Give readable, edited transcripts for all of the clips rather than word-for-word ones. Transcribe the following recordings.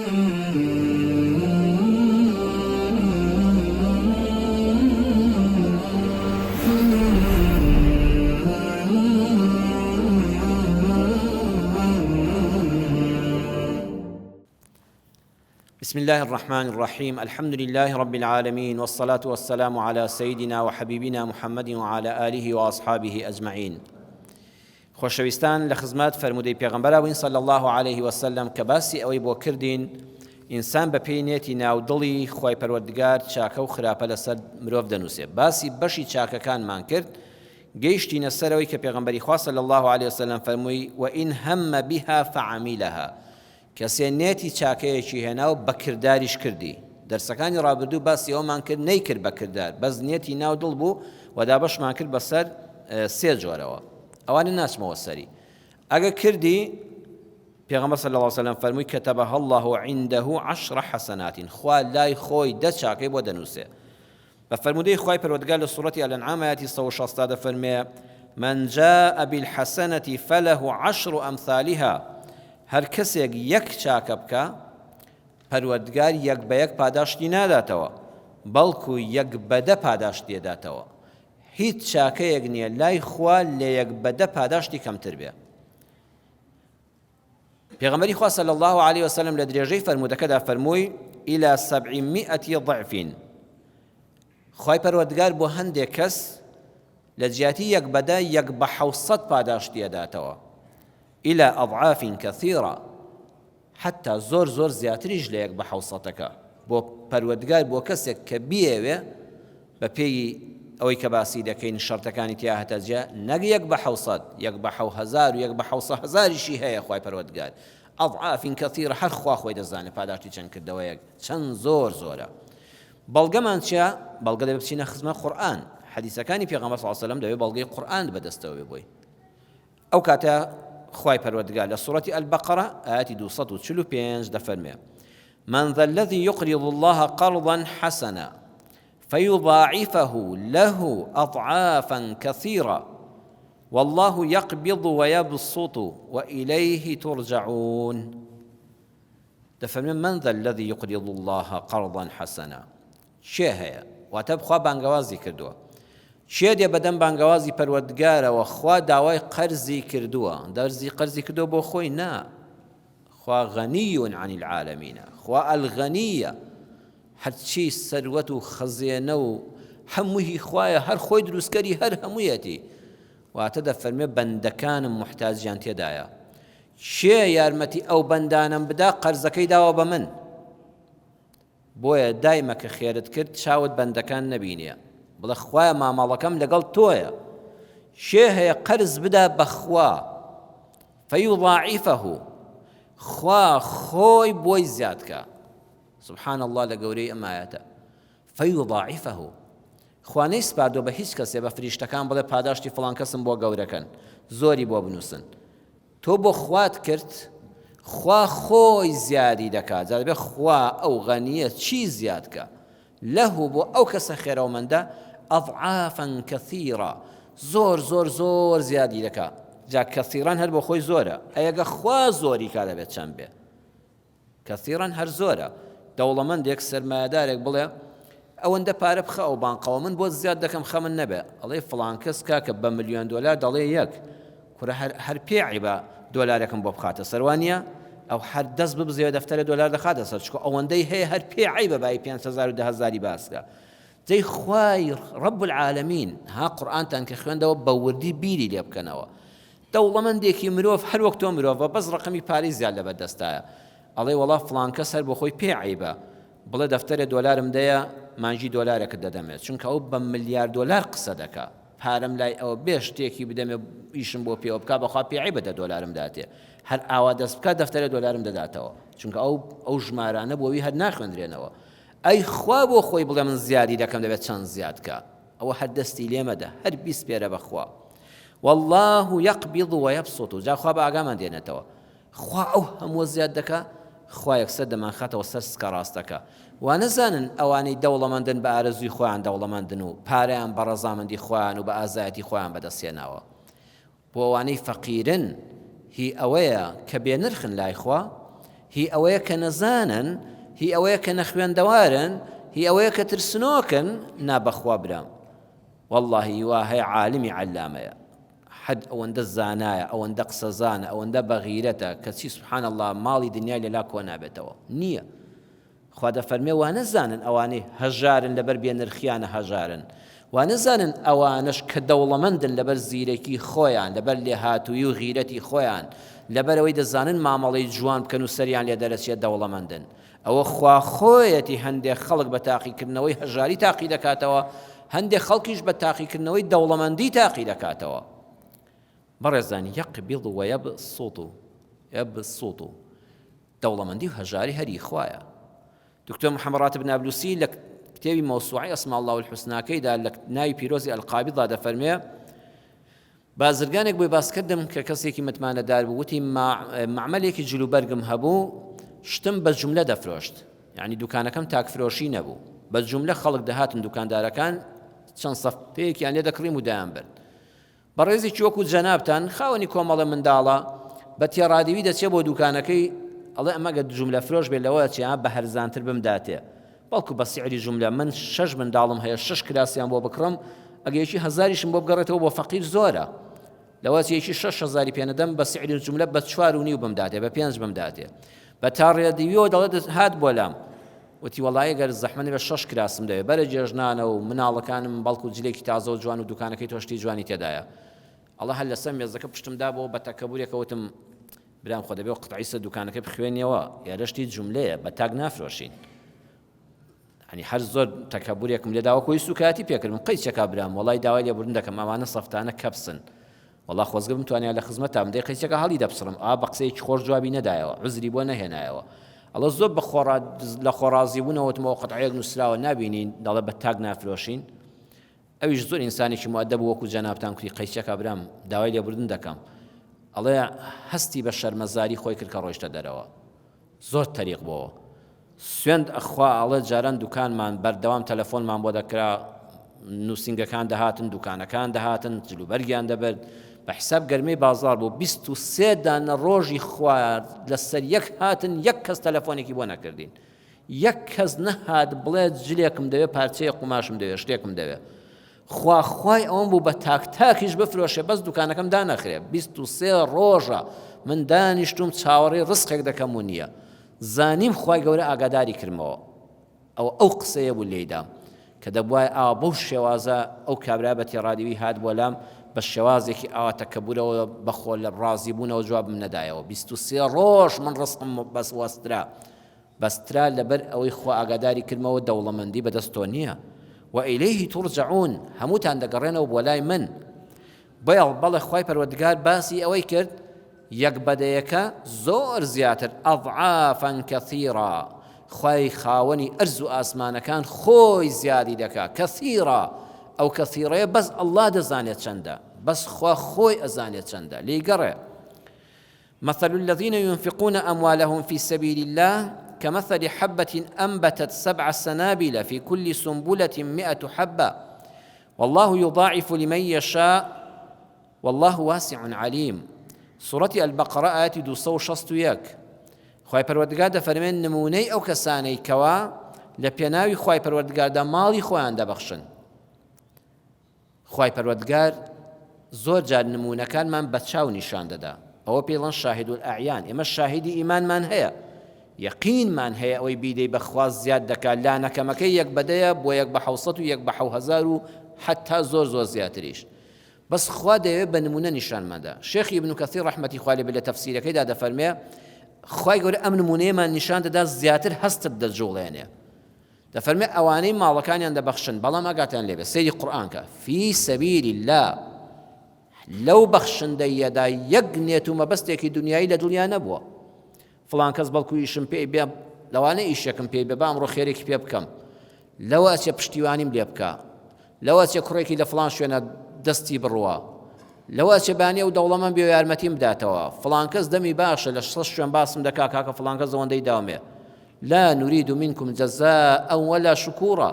بسم الله الرحمن الرحيم الحمد لله رب العالمين والصلاة والسلام على سيدنا وحبيبنا محمد وعلى آله وأصحابه أجمعين خۆشەویستان لە خزمەت فەرموودەی پێغەمبەر بووین صلی الله عليه وسلم کە باسی ئەوەی بۆ کردین ئینسان بە پێی نێتی ناودڵی خۆی پەروەردگار چاکە و خراپە لەسەر مرۆڤ دەنووسێ باسی بەشی چاکەکانمان کرد گەیشتینە سەرەوەی کە پێغەمبەری خوا صلی الله عليه وسلم فەرمووی وئین هەمە بها فعەمیلەها کەسێ نێتی چاکەیەکی هێنا و بەکرداریش کردی دەرسەکانی ڕابردوو باسی ئەومان کرد نەیکرد بەکردار بەس نێتی ناودڵ بوو و دابەشمان کرد بەسەر سێ جۆرەوە ئەوانە ناچمەوە سەری ئەگە کردی پێغەمبەر صلی الله عليه وسلم فەرمووی کەتەبەها الله عنده 10 حەسەنات خوا لای خۆی 10 چاکەی بۆ دەنووسێ بە فەرموودەی خوای پەروەردگار لە سوورەتی ئەلئەنعام ئاەتی 160 دەفەرمێ من جاء بالحەسەنەة فله 10 أمثالها هەر کەسێک یەک چاکە بکە پەروەردگار یەک بە یەک پاداشتی ناداتەوە بەڵکو یەک بەدە پاداشتی دێداتەوە هیچ چاکەیەک نییە لای خوا لە یەک بەدە پاداشتی کەمتر بێ پێغەمبەری خوا صلی الله عليه وسلم لە درێژەی فەرموودەکەدا فەرمووی إلى 700 ضعف خوای پەروەردگار بۆ هەندێک کەس لە جیاتی یەک بەدە یەک بە 700 پاداشتی دێداتەوە إلى أضعاف كثيرة حتى زۆر زیاتریش لە یەک بە 700ەکە بۆ پەروەردگار بۆ کەسێک کە بیەوێ بە پێی ئەوەی کە باسی دەکەین شەرتەکانی تیا هەتە جێ نەک یەک بە 700 یەک بە 7000 و یەک بە 700,000یشی هەیە خوای پەروەردگار أضعاف كثيرة هەر خوا خۆی دەزانێت پاداشتی چەند کردەوەیەک چەند زۆرە بەڵگەمان چیە بەڵگە دەبێت بچینە خزمەت قورئان حەدیثەکانی پێغەمبەر صلی الله عليه وسلم دەبێت بەڵگەی قورئان بەدەستەوە بێ ئەو کاتە خوای پەروەردگار لە سوورەتی البەقەرە ئاەتی 245 دەفەرمێ من ذا الذي يقرض الله قرضا حسنا فيضاعفه له أضعافا كثيرة والله يقبض ويبسط وإليه ترجعون دەفەرمێ من ذا الذي يقرض الله قرضا حسنا چێ هەیە واتە بخوا بانگەوازی کردووە چێ دێ بەدەم بانگەوازی پەروەردگارەوە خوا داوای قەرزی کردووە دەرزی قەرزی کردووە بۆ خۆی نا خوا غەنی عن العالمین خوا الغەنیە هەرچی سەروەت و خەزێنە و هەمووی خوایە هەر خۆی دروستکەری هەر هەموویەتی واتە دەفەرمێ بەندەکانم محتاجیان تێدایە چێ یارمەتی ئەو بەندانم بدا قەرزەکەی داوە بە من بۆیە دایمە کە خێرت کرد چاوت بەندەکان نەبینیە بڵێ خوایە مامەڵەکەم لەگەڵ تۆیە چێ هەیە قەرز بدا بەخوا فەیضاعیفەه خوا خۆی بۆی زیادکە سبحان الله لە گەورەی ئەم ئاەتە فەیضاعیفەه خوا نەیسپاردۆ بە هیچ کەسێ بە فریشتەکان بڵێ پاداشتی فڵان کەسم بۆ گەورەکەن زۆری بۆ بنووسن تۆ بۆ خوات کرد خوا خۆی زیادی دەکات جا دەبێت خوا ئەو غەنیە چی زیادکە له بۆ ئەو کەسە خێرەومەندە أضعافا كثيرة زۆر زیادی دەکات جا کەثیران هەر بۆ خۆی زۆرە ئەگە خوا زۆری کا دەبێت چەند بێ کەثیران هەر زۆرە دەوڵەمەندێک سەرمایەدارێک بڵێ ئەوەندە پارە بخە ئەو بانقەوە من بۆ زیاد دەکەم خەمن نەبێ ئەڵێ فڵان کەس کاکە بە $1,000,000 دەڵێ یەک کورە هەر پێعی بە دۆلارێکم بۆ بخاتە سەروانیە ئەو هەر دەست ببزێ دەفتەرە دۆلار دەخاتە سەر چکە ئەوەندەی هەیە هەر پێعی بە بای 5,000 و 10,000 باسکە جەی خوای رب العالمین ها قورئانتان کە خوێندەوە بە وردی بیری لێ بکەنەوە دەوڵەمەندێکی مرۆڤ هەر وەک تۆ مرۆڤە بەس ڕقەمی پارەی زیاد لەبەر دەستایە ئەڵێ وەڵا فڵان کەس هەر بۆ خۆی پێعی بە بڵێ دەفتەرە دۆلارم دەیە مانجی دۆلارێکت دەدەمێت چونکە ئەو بە $1,000,000 قسە دەکا پارەم لای ئەوە بێ شتێکی بدەمێ ئیشم بۆ پێوە بکا بەخوا پێعی بدە دۆلارم داتێ هەر ئاوا دەست بکات دەفتەرە دۆلارم دەداتەوە چونکە ئەو ژمارانە بۆوی هەر ناخوێنرێنەوە ئەی خوا بۆ خۆی بڵێ من زیادی دەکەم دەبێت چەند زیادکە ئەوە هەر دەستی لێمەدە هەر 20 پێرە بەخوا والله يقبض ويبسط جا خوا بە ئاگامان دێنێتەوە خوا ئەو هەموو زیاد دەکا خوا یەکسەر دەمانخاتەوە سەر سکە ڕاستەکە وا نەزانن ئەوانەی دەوڵەمەندن بە ئارەزوی خۆیان دەوڵەمەندن و پارەیان بە ڕەزامەندی خۆیان و بە ئازایەتی خۆیان بەدەستێناوە بۆ ئەوانەی فەقیرن هی ئەوەیە کە بێنرخن لای خوا هی ئەوەیە کە نەزانن، هی ئەوەیە کە نەخوێندەوارن، هی ئەوەیە کە ترسنۆکن نابەخوا برام. واللهی وا هەیە عالمی علامەیە، حد ئەوەندە زانایە، ئەوەندە قسەزانە، ئەوەندە بەغیرەتە کەچی سبحان الله ماڵی دنیای لێلا کۆ نابێتەوە. نییە. خوا دەفەرمێ وا نەزانن ئەوانەی هەژارن لەبەر بێنرخیانە هەژارن، وا نەزانن ئەوانش کە دەوڵەمەندن لەبەر زیرەکی خۆیان، لەبەر لێهاتووی و غیرەتی خۆیان، لەبەر ئەوەی دەزانن مامەڵەی جوان بکەن و سەریان لێ دەرەچێت دەوڵەمەندن. ئەوە خوا خۆیەتی هەندێک خەڵک بە تاقیکردنەوەی هەژاری تاقی دەکاتەوە، هەندێک خەڵکیش بە تاقیکردنەوەی دەوڵەمەندی تاقی دەکاتەوە. بەڕێزانی یەقبض وەیەبسوط دەوڵەمەندی و هەژاری هەری خوایە. دکتۆر محەممەد ڕاتب نابلوسی لە کتێبی مەوسوعەی ئەسما الله الحوسناکەیدا لە ناوی پیرۆزی ئەلقابیضا دەفەرمێ بازرگانێک بۆی باس کردم کە کەسێکی متمانەدار بوو، وتی معمەلێکی جلوبەرگم هەبوو، شتم بە جوملە دەفرۆشت، یعنی دوکانەکەم تاکفرۆشی نەبوو، بە جوملە خەڵک دەهاتن دوکاندارەکان چەند سەفتەیەکیان لێ دەکڕیم و دایان برد. بەڕێزێکی وەکو جەنابتان خاوەنی کۆمەڵە منداڵە بە تێڕادیوی دەچێت بۆ دوکانەکەی، ئەڵێ ئەمەگە جوملە فرۆش بێت لەوە چیان بە هەرزانتر بمداتێ، بەڵکو بە سیعری جوملە من 6 منداڵم هەیە، 6 کراسیان بۆ بکڕم، ئەگەیەکی 1000یشم بۆ بگەڕێتەوە بۆ فەقیر زۆرە، لەوە یەکی 6,000 پێنەدەم بە سیعری جوملە بە 4.5 بمداتێ، بە 5 بمداتێ، بە تا ڕێدیویەوە دەڵێت هات بۆ لام، وتی وەڵایە گەر زەحمەنی بە 6 کراسم دەوێت بەرە جێژنانە و مناڵەکانم بەڵکو جلێکی تازە و جوان و دوکانەکەی تۆشتی جوانی تێدایە. ئەڵە هەر لەسەر مێزەکە پشتمدا بۆ بە تەکەبورێکە وتم برام خۆ دەبێت قتعی سە دوکانەکەی بخوێنیەوە، یارەشتی جوملەیە بە تاک نافرۆشین. ینی هەر زۆر تەکەبورێکم لێداوە کۆی سوکاتی پێکردم، قەیچێکا برام وەڵای داوای لێبوردن دەکەم ئەمانە سەفتانە کەپسن، وەڵا خۆزگە بتوانێت لە خزمەتام دەی قەیچێکە هەڵی دەپسڕم، بە قسەیەکی خۆش جوابی نەدایەوە، عوزری بۆ نەهێنایەوە. ئەڵە زۆر لە خۆڕازی بوونەوەتمەوە قەتعەیەک نووسراوە نابینین، دەڵێ بە تاک نافرۆشین. ئەویش زۆر ئینسانێکی مؤدەب وەکو جەنابتان کوتی قەیچێکا برام داوای لێبوردن دەکەم، ئەڵێ هەستی بە شەرمەزاری خۆی کرد کە ڕۆیشتە دەرەوە، زۆر تەریق بۆەوە. سوێند ئەخوا ئەڵێ جاران دوکانمان بەردەوام تەلەفۆنمان بۆ دەکرا، نووسنگەکان دەهاتن، دوکانەکان دەهاتن، جلوبەرگیان دەبرد، بە حساب گەرمەی بازار بوو 23 دانە ڕۆژی خوارد لەسەر یەک هاتن، یەک کەس تەلەفۆنێکی بۆ نەکردین، یەک کەس نەهات بڵێت جلێکم دەوێت، پارچەیە قوماشم دەوێت، شتێکم دەوێت. خوای ئەوم بوو بە تاکتاکیش بفرۆشێ، بەس دوکانەکەم دانەخرێ. 23 ڕۆژە من دانیشتوم چاوەڕێی ڕزقێک دەکەم و نییە. زانیم خوای گەورە ئاگاداری کردمەوە. ئەو قسەیە بوو لێیدا کە دەبوای بەو شێوازە ئەو کابرا بە تێڕادیوی هات بۆ لام بە شێوازێکی ئاوا تەکەبورەوە بەخۆ لە ڕازی بوونەوە جوابم نەدایەوە. 23 ڕۆژ من ڕزقم بەس بەسترا لەبەر ئەوەی خوا ئاگاداری کردمەوە دەوڵەمەندی بەدەستۆ نییە. وإليه ترجعون، هموتان دەگەڕێنەوە بۆ لای من. بەڵێ خوای پەروەردگار باسی ئەوەی کرد یەک بەدەیەکە زۆر زیاتر، ئەضعافا کەثیرا، خوای خاوەنی ئەرز و ئاسمانەکان خۆی زیادی دەکا. کەثیرا، ئەو کەثیرەیە بەس ئەڵڵا دەزانێت چەندە، بەس خوا خۆی ئەزانێت چەندە. لێیگەڕێ مثل الذين ينفقون أموالهم في سبيل الله كمثل حبة أنبتت 7 سنابل في كل سنبلة 100 حبة والله يضاعف لمن يشاء والله واسع عليم. سورة البقرة آية 261. خوای پەروەردگار دەفەرمێن نمونەی ئەو کەسانەی کەوا لە پێناوی خوای پەروەردگاردا ماڵی خۆیان دەبەخشن. خوای پەروەردگار زۆر جار نمونەکانمان بە چاو نیشان دەدا، ئەوە پێڵەن شاهد الأعیان. ئێمە شاهدی ئیمانمان هەیە، یەقینمان هەیە ئەوەی بیدەی بەخواست زیاد دەکات. لانەکەمەکەی یەک بەدەیە بۆ یەک بە 700 و یەک بە 7000 و حتا زۆر زیاتریش، بەس خوا دەوێت بە نمونە نیشانماندا. شێخی ابن کەثیر ڕەحمەتی خوا لێ بێ لە تەفسیرەکەیدا دەفەرمێ خوای گەورە ئەم نمونەیەمان نیشان دەدا زیاتر هەستت دەجوڵێنێ. دەفەرمێ ئەوانەی ماڵەکانیان دەبەخشن، بەڵام ئاگاتیان لێبێ سەیری قورئانکە فی سەبیل الله، لەو بەخشندەیەدا یەک نێت و مەبەستێکی دنیایی لە دڵیا نەبووە. فڵان کەس بەڵکو ئیشم پێی بێ، لەوانەیە ئیشێکم پێی بێ، با ئەمڕۆ خێرێکی پێ بکەم، لەوە چێ پشتیوانیم لێ بکە، لەوە چێ کوڕێکی لە فڵان شوێنە دەستی بڕوە، لەوە چێ بانێ و دەوڵەمەند بێ و یارمەتیم بداتەوە، فڵان کەس دەمی باشە لە 6 شوێن باسم دەکا کاکە فڵان کەس ئەوەندەی داوامێ، لا نريد منكم جزاء ولا شكورا.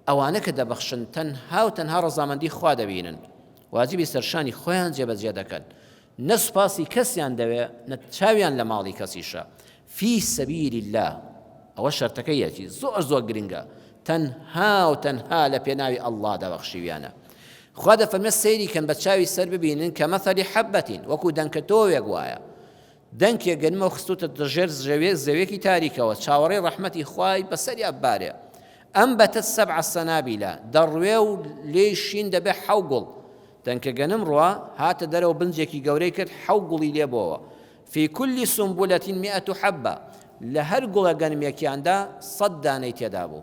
ئەوانە کە دەبەخشن تەنها ڕەزامەندی خوا دەبینن، واجبی سەرشانی خۆیان جێبەجێ دەکەن، نە سوپاسی کەسیان دەوێ، نە چاویان لە ماڵی کەسیشە. في سبيل الله ئەوە شەرتەکەیەتی زۆر گرنگە تەنها و تەنها لە پێناوی ئەڵڵا دەبەخشیویانە. خوا دەفەرمێ سەیری کەن بە چاوی سەر ببینن کە مەثەلی حەبەتین وەکو دەنکە تۆوێک وایە دەنکێک گەنمە و خستوتە دژێر زەوێکی تاریکەوە چاوەڕێی ڕەحمەتی خوای بەسەری ئەبارێ ئەنبەتت سەبع سەنابیلە دەڕوێ و لێی شین دەبێ حەو گوڵ دەنکە گەنم ڕوا هاتە دەرەوە بنجێکی گەورەی کرد حەو گوڵی لێبەوە في كل سنبلة 100 حبة لە هەر گوڵە گەنمێکیاندا 100 دانەی تێدا بوو.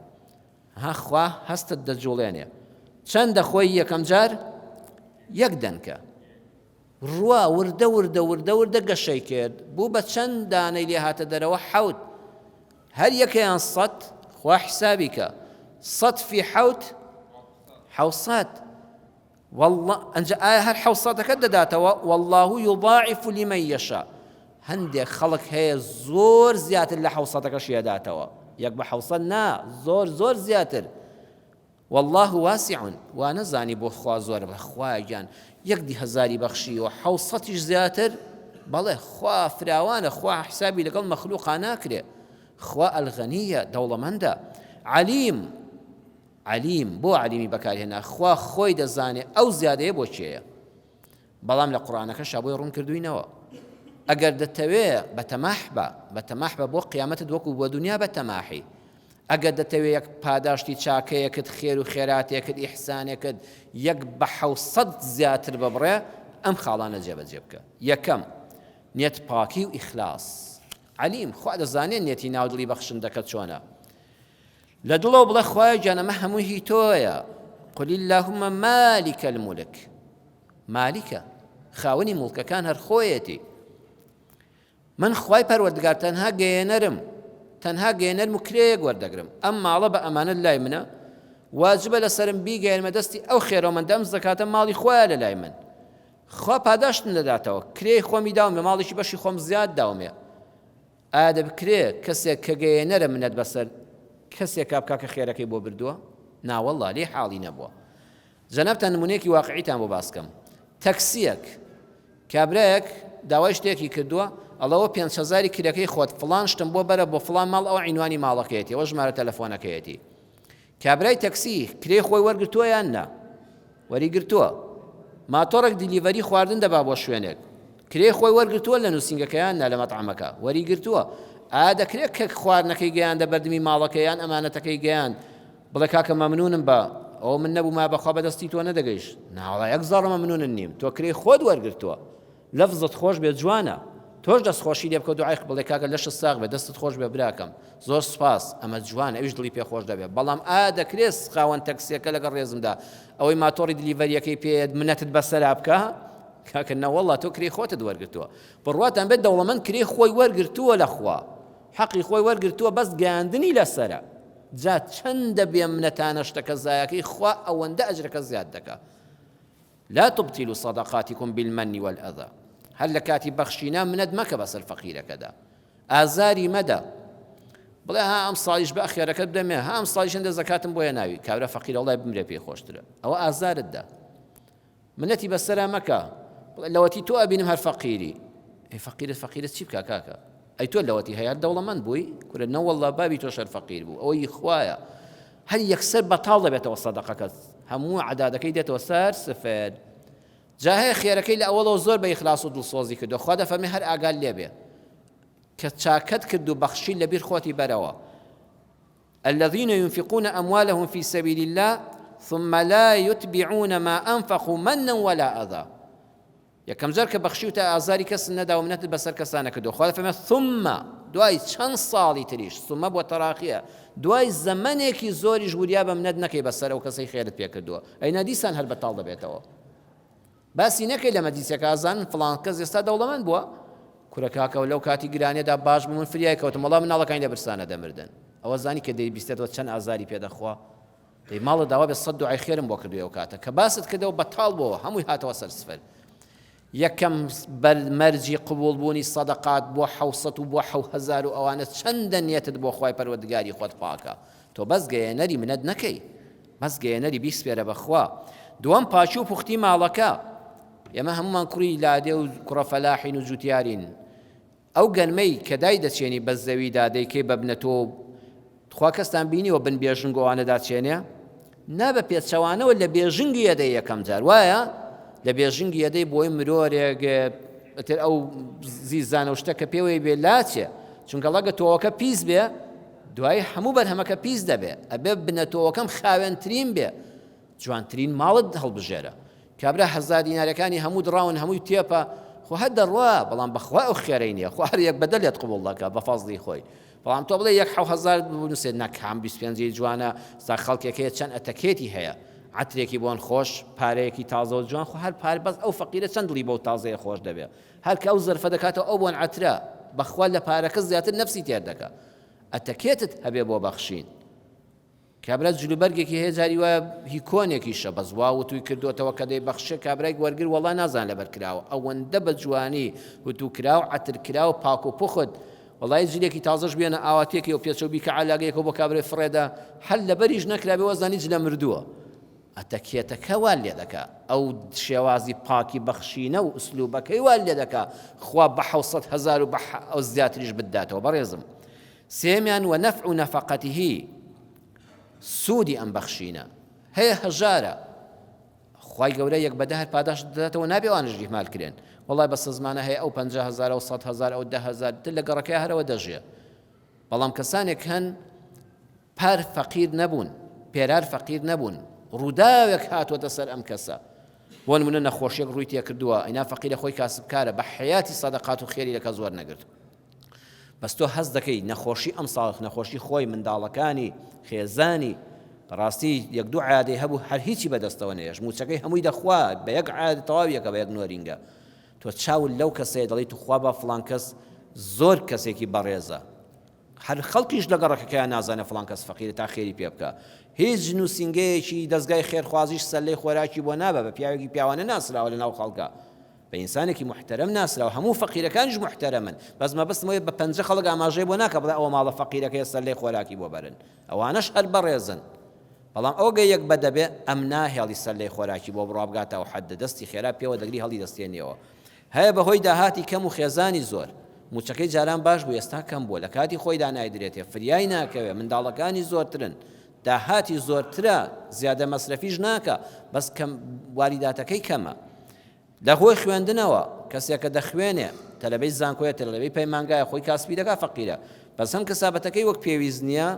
ها خوا هەستت دەجوڵێنێ چەندە خۆی یەکەم جار یەک دەنکە ڕوا وردە گەشەی کرد بوو بە چەند دانەی لێ هاتە دەرەوە حەوت هەر یەکەیان 100 خوا حسابی کە 100 في حەوت 700 والله ئەنجا ئایا هەر 700ەکە دەداتەوە والله يضاعف لمن يشاء هەندێک خەڵک هەیە زۆر زیاتر لە 700ەکەشی دەداتەوە یەک بە 700 نا زۆر زیاتر والله واسع وا نەزانی بۆ خوا زۆر بە خوای گیان یەک دی هەزاری بەخشیوە 700 زیاتر بەڵێ خوا فراوانە خوا حسابی لەگەڵ مەخلوقا ناکرێ خوا ئەلغەنیە دەوڵەمەندە علیم بۆ علیمی بەکارهێنا خوا خۆی دەزانێ ئەو زیادەیە بۆ چێیە بەڵام لە قورئانەکە شابۆی ڕوون کردوینەوە ئەگەر دەتەوێ بەتەماح بە بۆ قیامەتت وەکو بۆ دنیا بەتەماحی ئەگەر دەتەوێ یەک پاداشتی چاکەیەکت خێر و خێراتێکت ئیحسانێکت یەک بە 700 زیاتر ببڕێ ئەم خاڵانە جێبەجێ بکە یەکەم نێت پاکی و ئیخلاس علیم خوا دەزانێت نێتی ناودڵی بەخشندەکەت چۆنە لە دڵەوە بڵێ خوایە گیان ئەمە هەموو هی تۆیە قل اللهم مالك الملك مالکە خاوەنی موڵکەکان هەر خۆیەتی من خوای پەروەردگار تەنها گەێنەرم و کرێیەک وەردەگرم ئەم ماڵە بە ئەمانەت لای منە واجبە لەسرم بیگەێنمە دەستی ئەو خێرەوەمەندە ئەم زەکاتە ماڵی خۆیە لە لای من خوا پاداشتم دەداتەوە کرێی خۆمی داومێ ماڵێکی بەشی خۆم زیاد داومێ ئایا دەبکرێ کەسێک کە گەێنەرە منەت بەسەر کەسێک کابکا کە خێرەکەی بۆ بردووە ناوەڵڵا لێ حاڵی نەبووە جەنابتان نمونەیەکی واقعیتان بۆ باسکەم تەکسیەک کابرایەک داوای شتێکی کردووە ئەڵەوە 5,000 کرەکەی خۆت فڵان شتم بۆ بەرە بۆ فڵان ماڵ ئەو عینوانی ماڵەکەیەتی ئەوە ژمارە تەلەفۆنەکەیەتی کابرای تەکسی کرێی خۆی وەرگرتووە یان نا وەریگرتووە ماتۆڕێک دیلیڤەری خواردن دەبا بۆ شوێنێک کرێی خۆی وەرگرتووە لە نووسینگەکەیان نا لە مەطعەمەکە وەریگرتووە ئایا دەکرێت کە خواردنەکەی گەیاندە بەردەمی ماڵەکەیان ئەمانەتەکەی گەیاند بڵێ کاکە مەمنونم بە ئەو من نەبوو ما بەخوا بەدەستی تۆ نەدەگەیشت ناوەڵا یەک زەڕ مەمنونن نیم تۆ کرێی خۆت وەرگرتووە لەفزت خۆش بێت جوانە تۆش دەستخۆشی لێ بکە دوعای بڵێ کاکە لەشت ساغ بێ دەستت خۆش بێ براکەم زۆر سپاس ئەمە جوانە ئەویش دڵی پێ خۆش دەبێت بەڵام ئایا دەکرێت خاوەن تەکسیەکە لەگەڵ ڕێزمدا ئەوەی ماتۆڕی دیلیڤەریەکەی پێت منەتت بەسەرا بکە کاکە نەوەڵڵا تۆ کرێی خۆتت وەرگرتووە بڕواتان بێت دەوڵەمەند کرێی خۆی وەرگرتووە لە خوا حەقی خۆی وەرگرتووە بەس گەیاندنی لەسەرە جا چەندە بێ منەتانە شتەکە زایەکەی خوا ئەوەندە ئەجرەکە زیاد دەکا لا تبطلوا صدقاتكم بالمن والأذى هەر لە کاتی بەخشینا منەت مەکە بەسەر فەقیرەکەدا ئازاری مەدە بڵێ ها ئەم ساڵیش بە ئەخێرەکەت دەمێ ها ئەم ساڵیش هەندە زەکاتم بۆیە ناوی کابرا فەقیرە وڵای بمرێ پێی خۆشترە ئەوە ئازارتدا منەتی بەسەرا مەکە لەوەتی تۆ ئەبینم هەر فەقیری فەقیرت چی بکا کاکە ئەی تۆ لەوەتی هەیە دەوڵەمەند بووی کورە نەوەڵڵا بابی تۆ شەر فەقیر بوو ئەوەی خوایە هەر یەکسەر بەتاڵ دەبێتەوە سەدەقەکەت هەموو عەدادەکەی دێتەوە سەر سفر جا هەیە خێرەکەی لە ئەوڵەوە زۆر بە ئیخلاس و دڵسۆزی کردو خوا دەفەرمێ هەر ئاگال لێبێ کە چاکەت کرد و بەخشی لەبیر خۆتی بەرەوە الذين ينفقون أموالهم في سبيل الله ثم لا يتبعون ما أنفقوا منا ولا أذى یەکەم جار کە بەخشی و تا ئازاری کەس نەدا و منەتت بەسەر کەسانە کردو خوا دەفەرمێ ثم دوای چەند ساڵی تریش ثم بۆ تەراخیە دوای زەمانێکی زۆریش وریا بە منەت نەکەی بەسەر ئەو کەسەی خێرت پێ کردووە ئەینا دیسان هەر بەتاڵ دەبێتەوە باسی نەکەی لە مەجلیسێکە ئازان فڵان کەس ئێستا دەوڵەمەند بووە کورە کاکە و لەو کاتی گرانیەدا باش بوو من فریای کەوتم وەڵام مناڵەکانی لە برسانە دەمردن ئەوە زانی کە دەیبیستێتەوە چەند ئازاری پێدەخوا دەی ماڵە داوا بێ 100 دوعای خێرم بۆ کردووە ئەو کاتە کە باست کردەوە بەتاڵ بووە هەمووی هاتەوە سەر سفەر یەکەم مەرجی قبولبوونی سەدەقات بۆ 700 و بۆ 7,000 و ئەوانە چەندە نیەتت بۆ خوای پەروەردگاری خۆت پاکە تۆ بەس گەیەنەری منەت نەکەی بەس گەیەنەری بیسپێرە بەخوا دووەم پاچی و پوختی ماڵەکە ئێمە هەمومان کوڕی لادێ و کوڕە فەلاحین و جوتیارین ئەو گەنمەی کە دای دەچێنی بە زەویدا دەیکەی بە بنەتۆ خوا کەستان بینیوە بن بێژنگەوانە داچێنێ نا بە پێچەوانەوە لە بێژنگی یەدەی یەکەم جار وایە لە بێژنگی یەدەی بۆی مرۆرێک ئەتر ئەو زیزانە و شتە کە پێوەی بێ لاچێ چونکە لەگە تۆوەکە پیس بێ دوای هەموو بەرهەمەکە پیس دەبێ ئەبێ بنەتۆوەکەم خاوێنترین بێ جوانترین ماڵت هەڵبژێرە کابرا 1000 دینارەکانی هەموو دڕاون هەمووی تێپە خۆ هەر دەڕوا بەڵام بەخوا ئەو خێرەی نییە خۆ هەر یەک بەدەلێت قبوڵ دەکە بە فەزڵی خۆی بەڵام تۆ بڵێ 1000 بنووسێت نەکام 25 جوانە سا خەڵکێکەیە چەند ئەتەکێتی هەیە عترێکی بۆن خۆش پارەیەکی تازە و جوان خۆ هەر پارە بەس ئەو فەقیرە چەند دڵی بەو تازەیە خۆش دەبێت هەر کە ئەو زەرفە دەکاتەوە ئەو بۆن عترە بەخوا لە پارەکە زیاتر نەفسی تێر دەکات ئەتەکێتت هەبێ بۆ بەخشین کابرا جلوبەرگێکی هەیە جاری وایە هی کۆنێکیشە بە زوا وتوی کردوتەوە کە دەی بەخشێ کابرای وەرگر وەڵا نازان لەبەر کراوە ئەوەندە بە جوانی وتو کراو عتر کراو پاک و پخت وڵای جلێکی تازەش بێنە ئاواتێکی و پێچەو بیکە علاگەیەکەوە بۆ کابرای فڕێدا هەر لەبەریش نەکرابێ وەزانی جلە مردووە ئەتەکێتەکە وال لێ دەکا ئەو شێوازی پاکی بەخشینە و ئوسلوبەکەی وال لێ دەکا خوا بە 700,000 و بە ئەو زیاتریش بداتەوە بەڕێزم سێمیان و نەفع و نەفەقەتیهی سوودی ئەم بەخشینە هەیە هەژارە خوای گەورە یەک بەدە هەر پاداش دەداتەوە نابێوانش ریحمال کرێن وڵای بە سزمانە هەیە ئەو 50,000 و 100,000 ئەو 10,000 تر لە گەڕەکەی هەرەوە دەژێ بەڵام کەسانێک هەن پار فەقیر نەبوون پێرار فەقیر نەبوون ڕووداوێک هاتووەتە سەر ئەم کەسە بۆ نمونە نەخۆشیێک ڕووی تێ کردووە ئەینا فەقیرە خۆی کاسبکارە بە حیاتی سەدەقات و خێری لەکە زۆر نەگرت بەس تۆ هەست دەکەی نەخۆشی ئەم ساڵ نەخۆشی خۆی منداڵەکانی خێزانی ڕاستی یەک دوو عادەی هەبوو هەر هیچی بەدەستەوە نەیەش موچەکەی هەمووی دەخوات بە یەک عادە تەواویەکە بە یەک نۆرینگە تۆ چاول لەو کەسەیە دەڵی تو خوا بە فڵان کەس زۆر کەسێکی بەڕێزە هەر خەڵکیش لە گەڕەکەکەیان نازانە فڵان کەس فەقیرە تا خێری پێ بکە هیچ نووسینگەیەکی دەستگای خێرخوازیش سەلەی خۆراکی بۆ نابە بە پیاوێکی پیاوانە ناسراوە لە ناو خەڵکە بە ئینسانێکی محتەرەم ناسراوە هەموو فەقیرەکانیش محتەرەمن بەس مەبەستمەوەی بە 50 خەڵک ئاماژەی بۆ ناکە بڵێ ئەوە ماڵە فەقیرەکەی سەلەی خۆراکی بۆ بەرن ئەوانەش هەر بەڕێزن بەڵام ئەوگە یەک بەدەبێ ئەم ناهێڵی سەلەی خۆراکی بۆ بڕابگاتەوە حەدە دەستی خێرا پێوە دەگری هەڵی دەستێنیەوە هەیە بەهۆی داهاتی کەم و خێزانی زۆر موچەکەی جاران باش بوو ئێستا کەم بووە لە کاتی خۆیدا نایدرێتێ فریای ناکەوێ منداڵەکانی زۆرترن داهاتی زۆرترە زیادە مەسرەفیش ناکە بەس کەم واریداتەکەی کەمە لە خۆی خوێندنەوە کەسێکە دەخوێنێ تەلەبەی زانکۆیە تەلەبەی پەیمانگایە خۆی کاسبی دەکا فەقیرە بەس هەم کەسابەتەکەی وەک پێویست نییە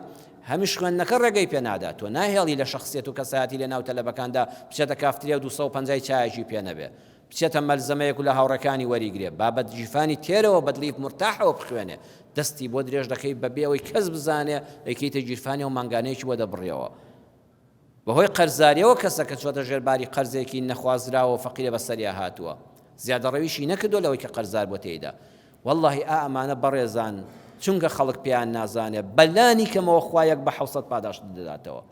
هەمیش خوێندنەکە ڕێگەی پێ نادات تۆ ناهێڵی لە شەخصیەت و کەسایەتی لە ناو تەلەبەکاندا بچێتە کافتریا و 250 چایەکی پێ نەبێ بچێتە مەلزەمەیەک و لە هاوڕەکانی وەریگرێ بابەت جیفانی تێرەوە بەدڵی مرتاحەوە بخوێنێ دەستی بۆ درێژ دەکەی بەبێەوەی کەس بزانێ ئەیکەیتە جیرفانی و مانگانەیەکی بۆ دەبڕێەوە بەهۆی قەرزاریەوە کەسەکە چۆتە ژێرباری قەرزێکی نەخوازراوە فەقیرە بەسەریا هاتووە زیادەڕەویشی نەکردو لەوەی کە قەرزار بۆ تێیدا واللهی ئەمانە بەڕێزان چونکە خەڵک پێیان نازانێ بەلانی کەمەوە خوا یەک بە 700 پاداش دەداتەوە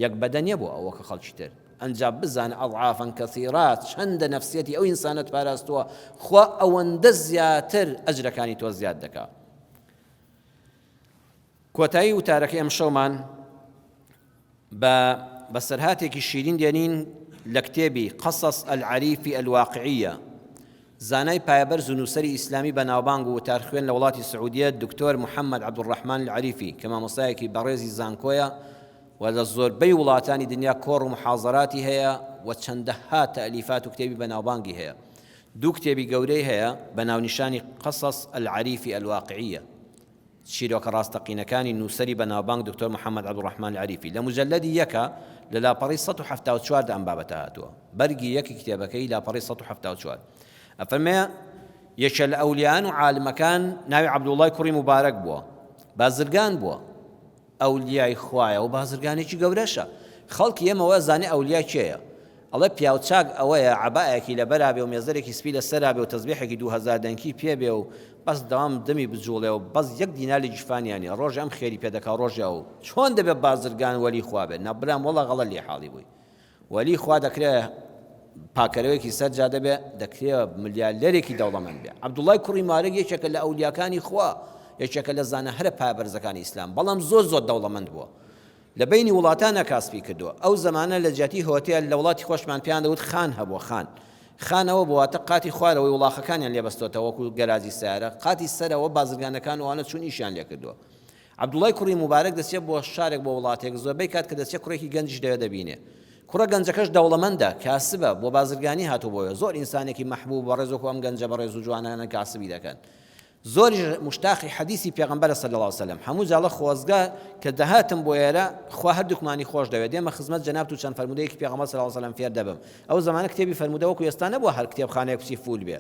یەک بەدە نییە بۆ ئەوە کە خەڵکی تر ئەنجا بزانە ئەضعافەن کەثیرات چەندە نەفسیەتی ئەو ئینسانت پاراستووە خوا ئەوەندە زیاتر ئەجرەکانی تۆ زیاد دەکات کۆتایی وتارەکەی ئەم شەومان بە سەرهاتێکی شیرین دێنین لە کتێبی قەسەس العەریفی الواقعیە زانای پایەبەرز و نووسەری ئیسلامی بە ناوبانگ و وتارخوێن لە وڵاتی سعودیە دکتۆر محەممەد عەبدوڕەحمان العەریفی کە مامۆستایەکی بەڕێزی زانکۆیە و لە زۆربەی وڵاتانی دنیا کۆڕ و محاضەراتی هەیە و چەندەها تەئلیفات و کتێبی بەناوبانگی هەیە دوو کتێبی گەورەی هەیە بە ناونیشانی قەسەس العەریفی الواقعیە چیرۆکە ڕاستەقینەکانی نووسەری بەناوبانگ دکتۆر محەممەد عەبدوڕەحمان العەریفی لە مجەلەدی یەکە لە لاپەڕی 174 ئەم بابەتە هاتووە بەرگی یەکی کتێبەکەی لاپەڕی 174 ئەفەرمێ یەکێ لە ئەولیان و عالمەکان ناوی عەبدوڵڵای کوڕی مبارەک بووە بازرگان بووە ئەولیای خوایە و بازرگانێکی گەورەشە خەڵکی ئێمەوە زانێ ئەولیا کێیە ئەڵێ پیاوچاک ئەوەیە عەبایەکی لەبەرا بێ و مێزەرێکی سپی لەسەرا بێ و تەزبیحێکی 2000 دەنکی پێ بێ و بەس دەوام دەمی بجوڵێ و بەس 1 دینار لە جیفانیانی ڕۆژ ئەم خێری پێدەکا ڕۆژە و چۆن دەبێت بازرگان وەلی خوا بێت نەبرام وەڵا غەڵە لێ حاڵی بووی وەلی خوا دەکرێت پاکەرەوەیەکی سەرجا دەبێ دەکرێت ملیاردەرێکی دەوڵەمەند بێ عەبدوڵڵای کوڕی مارەگ یەکێکە لە ئەولیاکانی خوا یەکێکە لە زانە هەرە پایەبەرزەکانی ئیسلام بەڵام زۆر دەوڵەمەند بووە لە بینی وڵاتانە کاسبی کردووە ئەو زمانە لە جیاتی هۆتێل لە وڵاتی خۆشمان پێیان دەوت خان هەبووە خانەوە بواتە قاتی خوارەوەی وڵاخەکانیان لێبەستۆتە وەکو گەراجی سیارە قاتی سەرەوە بازرگانەکان وانە چون ئیشیان لێ کردووە عەبدوڵای کوڕی مبارەک دەچێت بۆ شارێک بۆ وڵاتێک زۆربەی کات کە دەچێت کوڕێکی گەنجش دەوێ دەبینێ کوڕە گەنجەکەش دەوڵەمەندە کاسبە بۆ بازرگانی هاتوو بۆیە زۆر ئینسانێکی مەحبوب بەڕێز وەکو ئەم گەنجە بەڕێز و جوانانە کاسبی دەکەن زۆریش مشتاقی حەدیثی پێغەمبەرە صلی الله علیه وسلم هەموو جاڵە خۆزگا کە دەهاتم بۆ ئێرە خوا هەردووکمانی خۆش دەوێت دێمە خزمەت جەناب و چەند فەرمودەیەکی پێغەمبەر صلی الله علیه وسلم فێر دەبم ئەو زمانە کتێبی فەرمودە وەکو ئێستا نەبووە هەر کتێبخانەیەک بچی فول بێ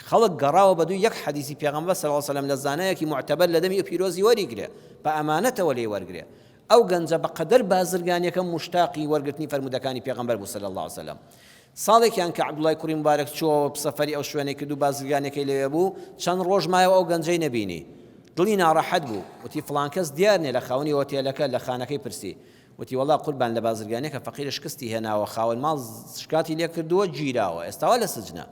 خەڵک گەڕاوە بە دوو یەک حەدیثی پێغەمبەر صلی الله علیه وسلم لە زانایەکی معتەبەر لە دەمی پیرۆزی وەریگرێ بە ئەمانەتەوە لێ وەرگرێ ئەو گەنجە بەقەدەر بازرگانیەکە مشتاقی وەرگرتنی فەرمودەکانی پێغەمبەر بوو صلی الله علیه وسلم ساڵێکیان کە عەبدوڵای کوڕی مبارەک چووە سەفەری ئەو شوێنەی کرد و بازرگانێکی لێوێ بوو چەند ڕۆژ مایەوە ئەو گەنجەی نەبینی دڵی ناڕەحەت بوو وتی فڵان کەس دیار نییە لە خاوەنی ئۆتێلەکە لە خانەکەی پرسی وتی وەڵا قوربان لە بازرگانێکە فەقیرە شکستی هێناوە خاوەن ماڵ شکاتی لێ کردووە گیراوە ئێستاوا لە سجنە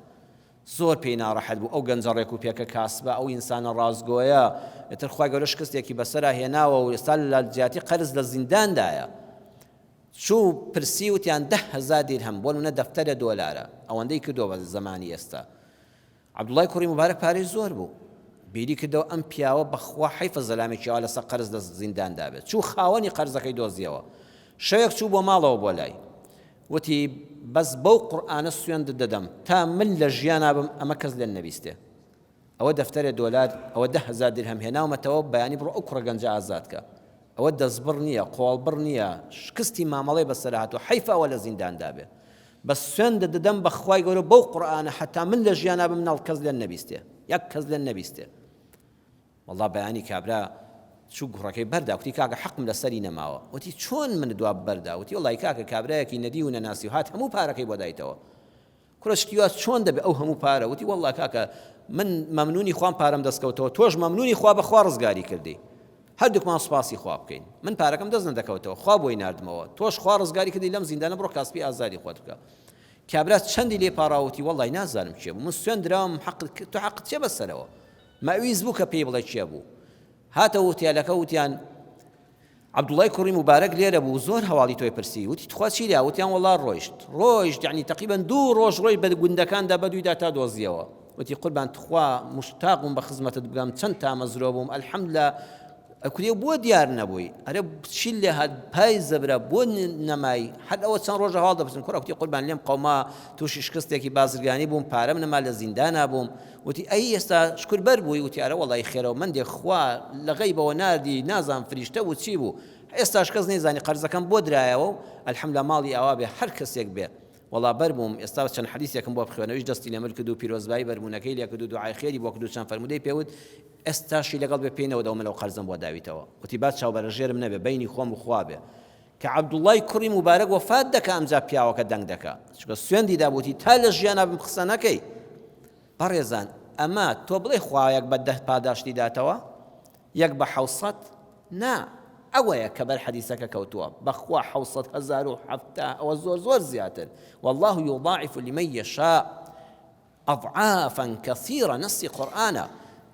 زۆر پێی ناڕەحەت بوو ئەو گەنجە ڕێک و پێکە کاسبە ئەو ئینسانە ڕازگۆیە ئێتر خوای گەورە شکستێکی بەسەرا هێناوە و ئێستا لە جیاتی قەرز لە زینداندایە چوو پرسی وتیان 10,000 دیرهم بۆ نمونە دەفتەرە دۆلارە ئەوەندەی کردووە بە زمانی ئێستا عەبدوڵای کوڕی مبارەک پارەی زۆر بوو بیری کردەوە ئەم پیاوە بەخوا حەیفە زەلامێکیەوە لەسەر قەرز لە زینداندا بێت چوو خاوەنی قەرزەکەی دۆزیەوە شەوێک چوو بۆ ماڵەوە بۆ لای وتی بەس بەو قورئانە سوێند دەدەم تا من لە ژیانا بم ئەمە کەس لێن نەبیستێ ئەوە دەفتەرە دۆلار ئەوە 10,000 دیرهم هێناومەتەوە بەیانی بڕۆ ئەو کوڕە گەنجە ئازادکە ئەوە دەستبڕ نییە قۆڵبڕ نییە شکستی مامەڵەی بەسەر هاتووە حەیفە ئەوە لە زینداندا بێ بەس سوێند دەدەم بە خوای گەورە بەو قورئانە حتا من لە ژیانا بم ناڵ کەس لێن نەبیستێ یەک کەس لێن نەبیستێ والله بەیانی کابرا چوو گوڕەکەی بەردا وتی کاکە حەقم لەسەری نەماوە وتی چۆن من دوا بەردا وتی وڵی کاکە کابرایەکی نەدی و نەناسی و هات هەموو پارەکەی بۆ دایتەوە کوڕشکی وا چۆن دەبێ ئەو هەموو پارە وتی والله کاکە من مەمنونی خوام پارەم دەستکەوتەوە تۆش مەمنونی خوا بەخوا ڕزگاری کردی هەردووکمان سوپاسی خوا بکەین من پارەکەم دەست نەدەکەوتەوە خوا بۆی ناردمەوە تۆش خوا ڕزگاری کردی لەم زیندانە بڕۆ کاسبی ئازادی خۆت بکە کابرا چەندی لێ پاڕاوتی وەڵی نازانم چێ بوو من سوێندراوم تۆ حەقت چێ بەسەرەوە مەویست بوو کە پێی بڵێ چێ بوو هاتە وتیالەکە وتیان عەبدوڵای کوڕی مبارەک لێرە بوو زۆر هەواڵی تۆی پرسی وتی تخوا چیریا وتیان وەڵا ڕۆیشت یعنی تەقریبەن 2 ڕۆژ ڕۆی بە گوندەکاندا بەدوویدا تا دۆزیەوە وتی قوربان تخوا مشتاقم بە خزمەتت بگەم چەند تامەزرۆ بووم ئەلحەمدوللا ئەکوێ بۆ دیار نەبووی ئەرە چی لێ هات پای زەبرە بۆ نەمای حد ئەوە چەند ڕۆژە هەواڵ دەبستن کوڕە وتی قوربان لێم قەوما تووشی شکستێکی بازرگانی بووم پارەم نەما لە زیندانا بووم وتی ئەی ئێستا شکر بەر بووی وتی ئەرە وەڵی خێرەوە من دێ خوا لە غەیبەوە ناردی نازان فریشتە بوو چی بوو ئێستاش کەس نەیزانی قەرزەکەم بۆ درایەوە و ئەلحەمدوللا ماڵی ئاوا بێ هەر کەسێک بێ وەڵا بەر بووم ئێستا چەند حەدیثێکم بۆ بخوێنەوەیش دەستی لەمر کرد و پیرۆزبایی بەربوونەکەی لێ کرد و دوعای خێری بۆ کرد و چەند فەرمودەی پێوت ئێستاشی لەگەڵ بێ پێینەوە دەومە لەو قەرزم بۆ داویتەوە وتی بعد چاوبەرەژێرم نەبێ بەینی خۆم و خوا بێ کە عەبدوڵای کوڕی مبارەک وەفات دەکا ئەمجا پیاوەکە دەنگ دەکا چونکە سوێندی دابوتی تا لە ژیانە بم قسە نەکەی بەڕێزان ئەمە تۆ بڵێ خوایەک بە 10 پاداشتی داتەوە یەک بە 700 نا ئەوەیە کە بەر حەدیثەکە کەوتووە بەخوا 700,007 ئەوە زۆر زیاتر والله يضاعف لمن يشاء أضعافا كثيرة نصی قورئانە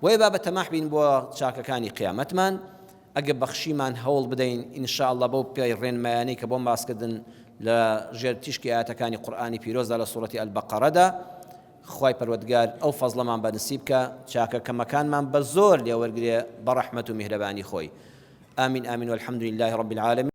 وێ با بە تەماح بین بۆ چاکەکانی قیامەتمان ئەگە بەخشیمان هەوڵ بدەین ئینشاء الله بەو پێی ڕێنمایانەی کە بۆم باسکردن لە ژێر تیشکی ئاەتەکانی قورئانی پیرۆزدا لە سوورەتی ئەلبەقەرەدا خوای پەروەردگار ئەو فەزڵەمان بە نسیب کە چاکەکەمەکانمان بە زۆر لێوەرگرێ بە ڕەحمەت و میهرەبانی خۆی آمين آمين والحمد لله رب العالمين